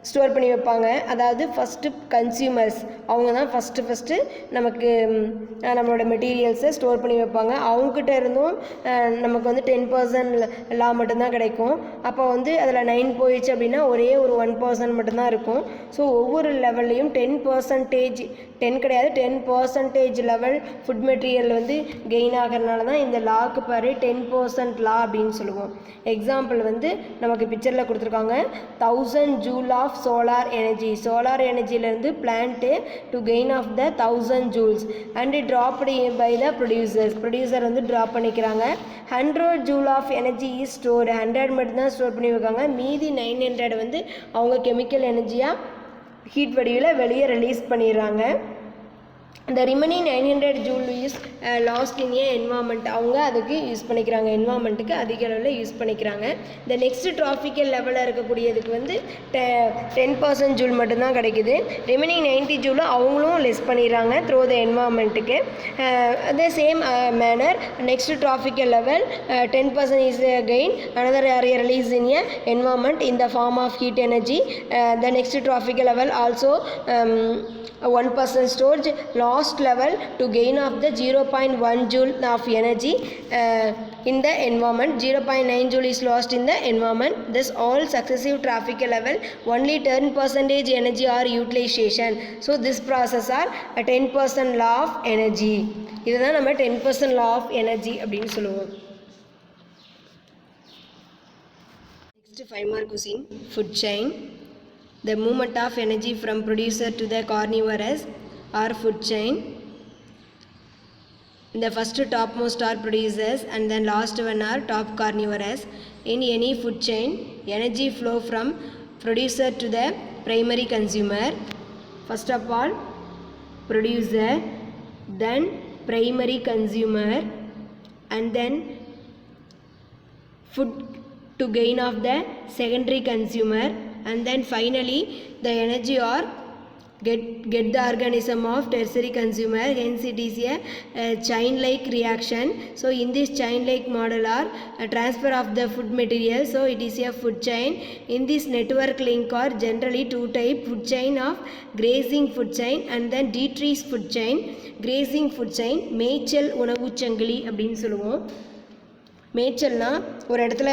[SPEAKER 1] ஸ்டோர் பண்ணி வைப்பாங்க. அதாவது ஃபஸ்ட்டு கன்சியூமர்ஸ் அவங்க தான் ஃபஸ்ட்டு நமக்கு நம்மளோட மெட்டீரியல்ஸை ஸ்டோர் பண்ணி வைப்பாங்க. அவங்ககிட்ட இருந்தும் நமக்கு வந்து 10% லா மட்டும்தான் கிடைக்கும். அப்போ வந்து அதில் 9 போயிடுச்சு அப்படின்னா ஒரே ஒரு 1% மட்டும்தான் இருக்கும். ஸோ ஒவ்வொரு லெவல்லையும் 10% 10 கிடையாது 10% லெவல் ஃபுட் மெட்டீரியல் வந்து கெயின் ஆகிறதுனால தான் இந்த லாக்கு பேர் 10% லா அப்படின்னு சொல்லுவோம். எக்ஸாம்பிள் வந்து நமக்கு பிக்சரில் கொடுத்துருக்காங்க. 1000 joule of solar energy. Solar எனர்ஜியிலேருந்து plant to gain of the 1000 joules and trapped by the producer வந்து ட்ராப் பண்ணிக்கிறாங்க. 100 joule of energy is stored. 100 மட்டும்தான் ஸ்டோர் பண்ணி வைக்காங்க. மீதி 900 வந்து அவங்க கெமிக்கல் எனர்ஜியாக ஹீட் வடிவில் வெளியே ரிலீஸ் பண்ணிடுறாங்க. The remaining 900 joule is lost in a environment. அவங்க அதுக்கு யூஸ் பண்ணிக்கிறாங்க, என்வாமெண்ட்டுக்கு அதிக அளவில் யூஸ் பண்ணிக்கிறாங்க. இந்த நெக்ஸ்ட் டிராஃபிக்கல் லெவலில் இருக்கக்கூடியதுக்கு வந்து 10% ஜூல் மட்டும்தான் கிடைக்குது. ரிமைனிங் 90 ஜூலை அவங்களும் லெஸ் பண்ணிடுறாங்க த்ரூ த என்வாமெண்ட்டுக்கு. the same manner next traffical level 10% is gain, another area release in a environment in the form of heat energy. The next traffical level also 1% storage. Last level to gain of the 0.1 joule of energy in the environment. 0.9 joule is lost in the environment. This all successive traffic level only 10% energy or utilization. So this process are a 10% law of energy. இதுதான் நம்ம 10% law of energy அப்படின்னு சொல்லுவோம். Next 5 mark question. Food chain. The movement of energy from producer to the carnivorous or food chain. The first topmost are producers and then last one are top carnivorous. In any food chain, energy flow from producer to the primary consumer. First of all, producer, then primary consumer, and then food to gain of the secondary consumer, and then finally the energy or get the organism of tertiary consumer. Hence it is a chain like reaction. So in this chain like model are a transfer of the food material. So it is a food chain. In this network link are generally two type: food chain of grazing food chain and then detritus food chain. Grazing food chain மேய்ச்சல் உணவு சங்கிலி அப்படின்னு சொல்லுவோம். மேய்ச்சல்னா ஒரு இடத்துல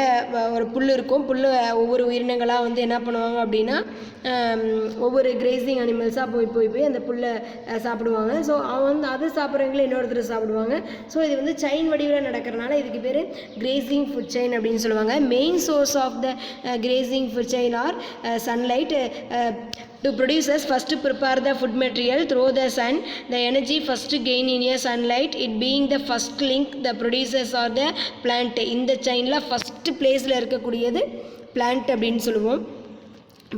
[SPEAKER 1] ஒரு புல் இருக்கும். புல் ஒவ்வொரு உயிரினங்களாக வந்து என்ன பண்ணுவாங்க அப்படின்னா ஒவ்வொரு கிரேசிங் அனிமல்ஸாக போய் அந்த புல்லை சாப்பிடுவாங்க. ஸோ வந்து அது சாப்பிட்றவங்களே இன்னொருத்தர் சாப்பிடுவாங்க. ஸோ இது வந்து செயின் வடிவில் நடக்கிறனால இதுக்கு பேர் கிரேசிங் ஃபுட் செயின் அப்படின்னு சொல்லுவாங்க. Main source of the grazing food chain are sunlight. To producers first prepare the food material through the sun. The energy first gain in a sunlight. It being the first link, the producers or the plant. இந்த செயினில் first பிளேஸில் இருக்கக்கூடியது plant அப்படின்னு சொல்லுவோம்.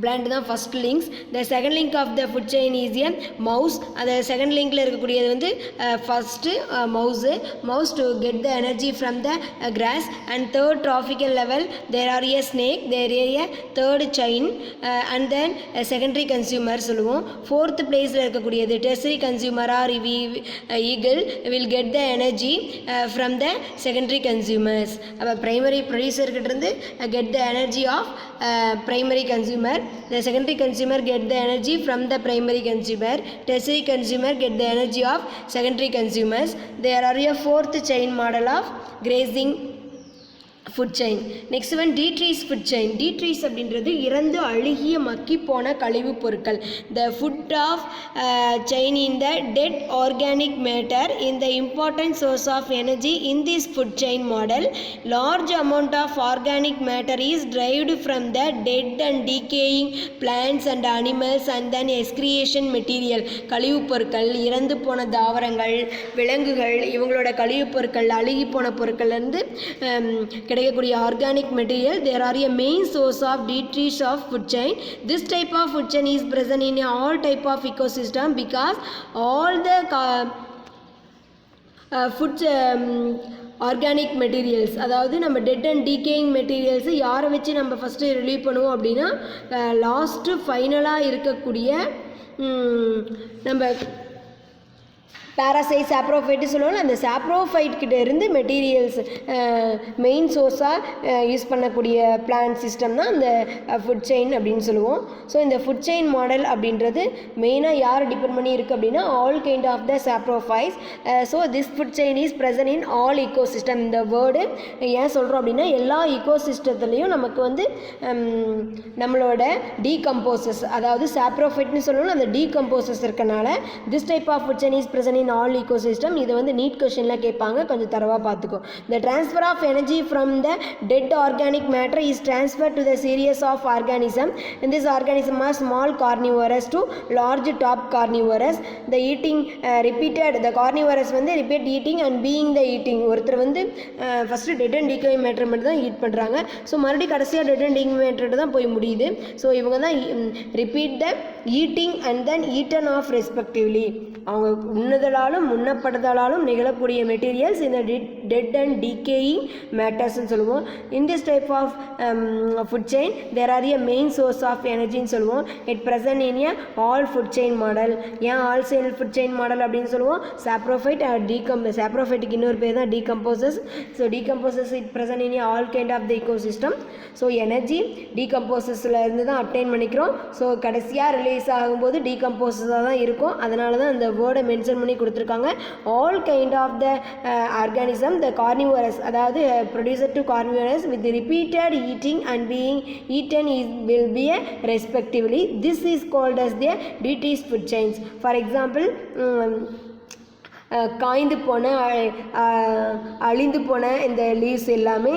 [SPEAKER 1] plant தான் first links. The second link of the food chain is a mouse. அந்த second linkல இருக்கக்கூடியது வந்து first mouse to get the energy from the grass. And third trophical level there are a snake, there is a third chain, and then a secondary consumer சொல்லுவோம். fourth placeல இருக்கக்கூடியது tertiary consumer or eagle will get the energy from the secondary consumers. அப்போ primary producer கிட்ட இருந்து get the energy of primary consumer. The secondary consumer get the energy from the primary consumer. Tertiary consumer get the energy of secondary consumers. There are a fourth chain model of grazing food chain. Next one detritus food chain. Detritus அப்படின்றது இறந்து அழுகிய மக்கி போன கழிவுப் பொருட்கள். The food of chain in the dead organic matter in the important source of energy in this food chain model. Large amount of organic matter is derived from the dead and decaying plants and animals and then excretion material. கழிவுப் பொருட்கள், இறந்து போன தாவரங்கள், விலங்குகள், இவங்களோட கழிவுப் பொருட்கள், அழுகி போன பொருட்கள்லேருந்து கிடைக்கக்கூடிய organic material. There are a main source of detritus of food chain. This type of food chain is present in all type of ecosystem because all the food organic materials, அதாவது நம்ம டெட் அண்ட் டீகேயிங் மெட்டீரியல்ஸு யாரை வச்சு நம்ம first relieve பண்ணுவோம் அப்படின்னா last ஃபைனலாக இருக்கக்கூடிய நம்ம பேராசைட் சாப்ரோஃபைட்டு சொல்லுவாங்க. அந்த சாப்ரோஃபைட் கிட்ட இருந்து மெட்டீரியல்ஸ் மெயின் சோர்ஸாக யூஸ் பண்ணக்கூடிய பிளான்ட் சிஸ்டம் தான் அந்த ஃபுட் செயின் அப்படின்னு சொல்லுவோம். ஸோ இந்த ஃபுட் செயின் மாடல் அப்படின்றது மெயினாக யார் டிபெண்ட் பண்ணி இருக்குது அப்படின்னா all kind of the saprophytes. So this food chain is present in all ecosystem. இந்த வேர்டு ஏன் சொல்கிறோம் அப்படின்னா எல்லா ஈகோசிஸ்டத்துலேயும் நமக்கு வந்து நம்மளோட டீகம்போசஸ், அதாவது சாப்ரோஃபைட்னு சொல்லணும், அந்த டீகம்போசஸ் இருக்கனால this type of food chain is present in all ecosystem. இது வந்து நீட் क्वेश्चनல கேட்பாங்க, கொஞ்சம் தரவா பார்த்துக்கோ. The transfer of energy from the dead organic matter is transferred to the series of organism. In this organism are small carnivorous to large top carnivorous. The eating repeated, the carnivorous வந்து repeat eating and being the eating. ஒருத்தர் வந்து first dead and decaying matter மட்டும் தான் eat பண்ணுறாங்க. So மறுபடியும் கடைசியாக dead and decaying matter தான் போய் முடியுது. ஸோ இவங்க தான் repeat the eating and then eaten of respectively. அவங்க உண்ணுதலாலும் உண்ணப்படுதலாலும் நிகழக்கூடிய மெட்டீரியல்ஸ் இந்த டெட் அண்ட் டீகேயிங் மேட்டர்ஸ்ன்னு சொல்லுவோம். In this type of food chain there are a main source of எனர்ஜின்னு சொல்லுவோம். It present in a all food chain model. ஏன் all food chain model அப்படின்னு சொல்லுவோம்? சாப்ரோஃபைட் சாப்ரோஃபைட்டுக்கு இன்னொரு பேர் தான் decomposers. So decomposers it present in a all kind of the ecosystem. So energy டீகம்போசஸில் இருந்து தான் அப்டைன் பண்ணிக்கிறோம். ஸோ கடைசியாக ரிலீஸ் ஆகும்போது டீகம்போசஸாக தான் இருக்கும். அதனால தான் அந்த வேர்டை மென்ஷன் பண்ணி கொடுத்துருக்காங்க. All kind of the organism the carnivorous, அதாவது producer to carnivorous with repeated eating and being eaten will be a respectively. This is called as the detritus food chains. For example காய்ந்து போன அழிந்து போன இந்த leaves எல்லாமே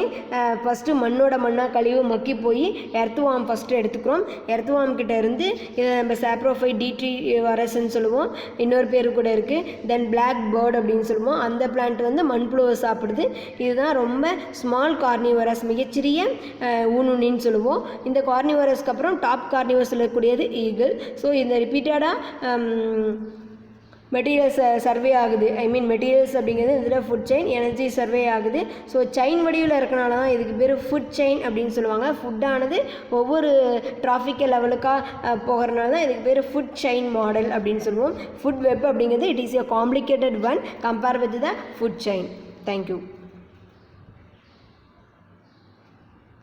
[SPEAKER 1] first மண்ணோட மண்ணாக கழிவு மக்கி போய் எர்த்வாம் ஃபஸ்ட்டு எடுத்துக்கிறோம். எர்த்வாம் கிட்ட இருந்து இதை நம்ம சாப்ரோஃபைட் டீட்ரீவரஸ்ன்னு சொல்லுவோம். இன்னொரு பேர் கூட இருக்குது. தென் பிளாக் பேர்ட் அப்படின்னு சொல்லுவோம். அந்த பிளான்ட் வந்து மண்புழுவை சாப்பிடுது. இதுதான் ரொம்ப ஸ்மால் கார்னிவரஸ், மிகச்சிறிய ஊனுண்ணின்னு சொல்லுவோம். இந்த கார்னிவரஸ்க்கு அப்புறம் டாப் கார்னிவரஸில் இருக்கக்கூடியது ஈகிள். ஸோ இந்த ரிப்பீட்டடாக மெட்டீரியல்ஸ் சர்வே ஆகுது. மெட்டீரியல்ஸ் அப்படிங்கிறது இதில் ஃபுட் செயின் எனர்ஜி சர்வே ஆகுது. ஸோ செயின் வடிவில் இருக்கனால தான் இதுக்கு பேர் ஃபுட் செயின் அப்படின்னு சொல்லுவாங்க. ஃபுட்டானது ஒவ்வொரு டிராஃபிக்கல் லெவலுக்காக போகிறனால தான் இதுக்கு பேர் ஃபுட் செயின் மாடல் அப்படின்னு சொல்லுவோம். ஃபுட் வெப் அப்படிங்கிறது it is a complicated one compare with the food chain. Thank you.